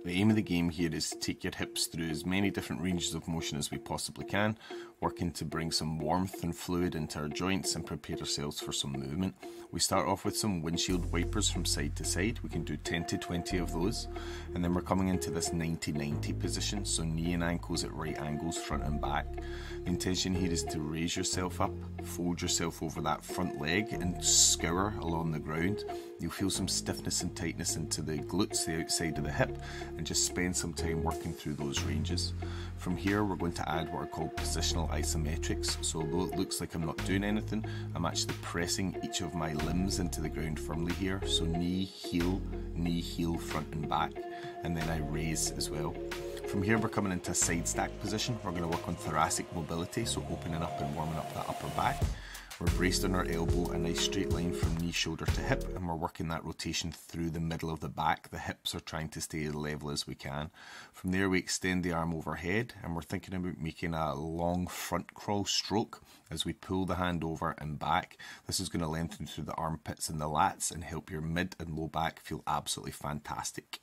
The aim of the game here is to take your hips through as many different ranges of motion as we possibly can, working to bring some warmth and fluid into our joints and prepare ourselves for some movement. We start off with some windshield wipers from side to side. We can do 10 to 20 of those, and then we're coming into this 90-90 position, so knee and ankles at right angles, front and back. The intention here is to raise yourself up, fold yourself over that front leg and scour along the ground. You'll feel some stiffness and tightness into the glutes, the outside of the hip, and just spend some time working through those ranges. From here we're going to add what are called positional isometrics. So although it looks like I'm not doing anything, I'm actually pressing each of my limbs into the ground firmly here. So knee, heel, front and back, and then I raise as well. From here we're coming into a side stack position. We're going to work on thoracic mobility, so opening up and warming up that upper back. We're braced on our elbow, a nice straight line from knee, shoulder to hip, and we're working that rotation through the middle of the back. The hips are trying to stay as level as we can. From there we extend the arm overhead, and we're thinking about making a long front crawl stroke as we pull the hand over and back. This is going to lengthen through the armpits and the lats and help your mid and low back feel absolutely fantastic.